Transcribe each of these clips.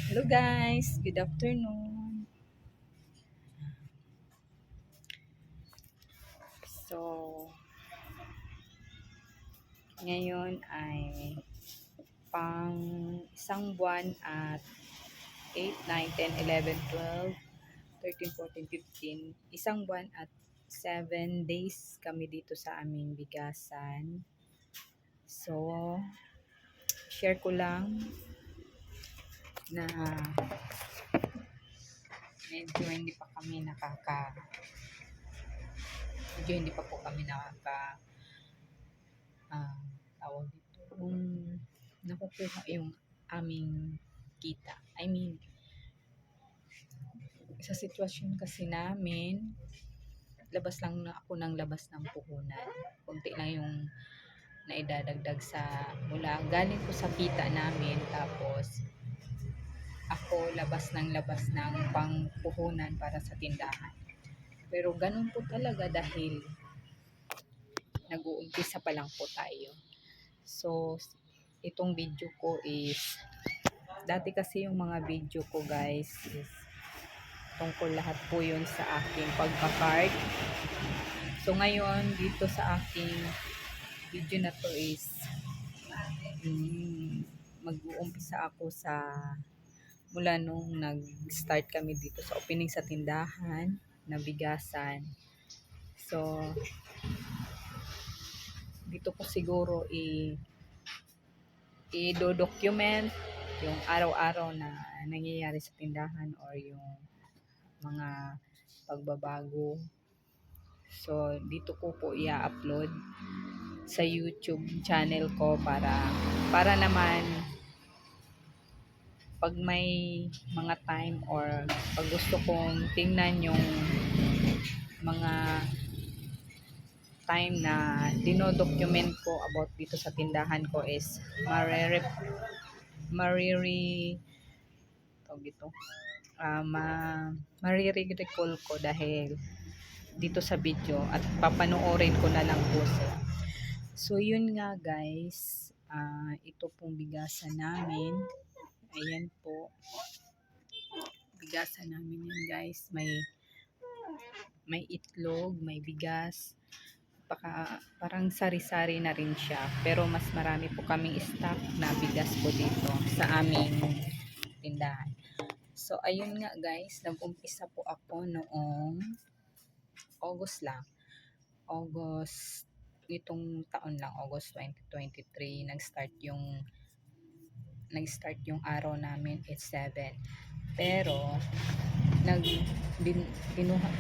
Hello guys, good afternoon. So, ngayon ay pang isang buwan at 8, 9, 10, 11, 12, 13, 14, 15. Isang buwan at 7 days kami dito sa aming bigasan. So, share ko lang na medyo hindi pa kami medyo hindi pa po kami ah, tawag dito, nakukuha yung aming kita. I mean, sa sitwasyon kasi namin, labas lang na ako ng labas ng puhunan. Kunti lang yung naidadagdag sa mula galing ko sa kita namin, tapos ako labas ng pangpuhunan para sa tindahan. Pero ganun po talaga dahil nag-uumpisa pa lang po tayo. So, itong video ko is, dati kasi yung mga video ko guys is tungkol lahat po yun sa aking pagka-card. So ngayon dito sa aking video na to is mag-uumpisa ako sa mula nung nag-start kami dito sa opening sa tindahan na bigasan. So dito ko siguro i-document yung araw-araw na nangyayari sa tindahan or yung mga pagbabago. So, dito ko po i-upload sa YouTube channel ko para naman pag may mga time or pag gusto kong tingnan yung mga time na dinodocument ko about dito sa tindahan ko is mariri tawag dito, maririrecall ko dahil dito sa video at papanoorin ko na lang po sila. So yun nga guys, ito pong bigasan namin. Ayan po, bigasan namin yan guys. May itlog, may bigas, parang sari-sari na rin siya. Pero mas marami po kaming stock na bigas po dito sa aming tindahan. So ayun nga guys, nag-umpisa po ako noong August lang. August itong taon lang, August 2023, nag-start yung araw namin is 7. Pero nag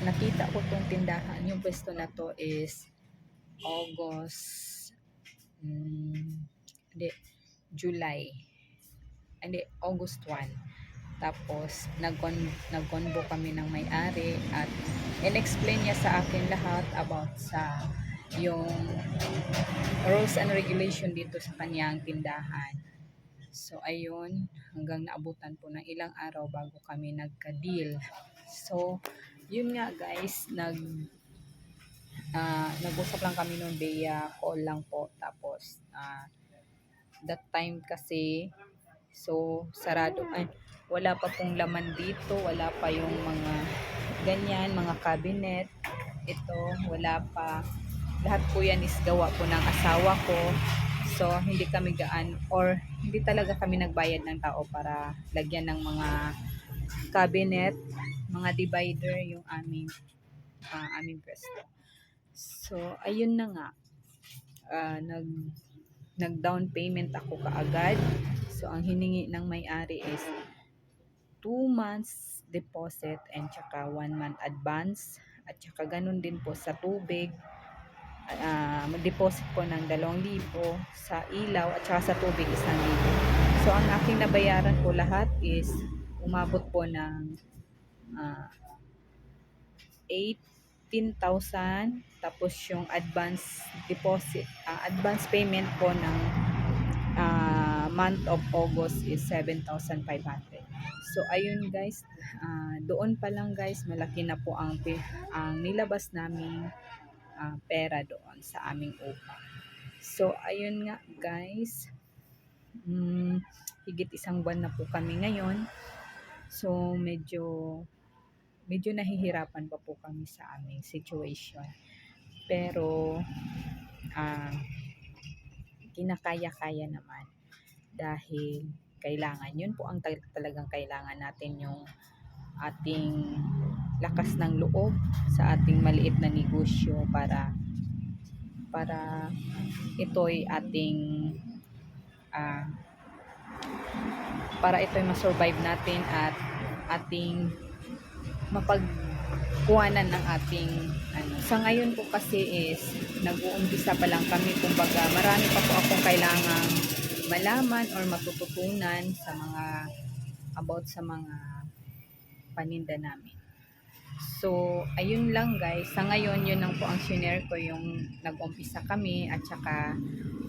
nakita ko tong tindahan, yung pwesto na to is August, hindi, July, hindi, August 1. Tapos nag-convo kami ng may-ari at in-explain niya sa akin lahat about sa yung rules and regulation dito sa kanyang tindahan. So ayun, hanggang naabutan po ng ilang araw bago kami nagka-deal. So yun nga guys, nag-usap lang kami noon via call lang po. Tapos that time kasi, so sarado, ay wala pa pong laman dito, wala pa yung mga ganyan, mga cabinet. Ito, wala pa. Lahat po yan is gawa po ng asawa ko. So, hindi kami hindi talaga kami nagbayad ng tao para lagyan ng mga cabinet, mga divider yung aming pwesto. So, ayun na nga. Nag-down payment ako kaagad. So, ang hiningi ng may-ari is 2 months deposit and tsaka 1 month advance. At tsaka ganun din po sa tubig. Mag-deposit po ng 2,000 sa ilaw at saka sa tubig 1,000. So ang aking nabayaran po lahat is umabot po ng 18,000, tapos yung advance payment po ng month of August is 7,500. So ayun guys, doon pa lang guys malaki na po ang nilabas naming pera doon sa aming upa. So ayun nga guys, higit 1 buwan na po kami ngayon. So medyo nahihirapan pa po kami sa aming situation. Pero kinakaya-kaya naman dahil kailangan, yun po ang talagang kailangan natin, yung ating lakas ng loob sa ating maliit na negosyo para ito'y ating ah, para ito'y ma-survive natin at ating mapagkuhanan ng ating ano. Sa ngayon po kasi is nag-uumpisa pa lang kami, kumbaga marami pa po akong kailangang malaman or matututunan sa mga paninda namin. So, ayun lang guys. Sa ngayon, yun lang po ang share ko, yung nag-umpisa kami at saka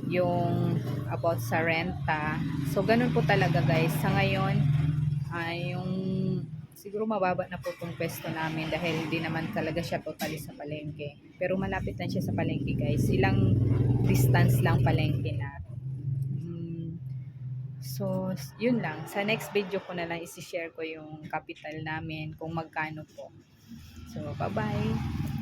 yung about sa renta. So, ganun po talaga guys. Sa ngayon, yung siguro mababa na po itong pwesto namin dahil hindi naman talaga siya totally sa palengke. Pero malapit lang siya sa palengke guys. Ilang distance lang palengke na. So, yun lang. Sa next video ko na lang isi-share ko yung capital namin, kung magkano po. So, bye-bye!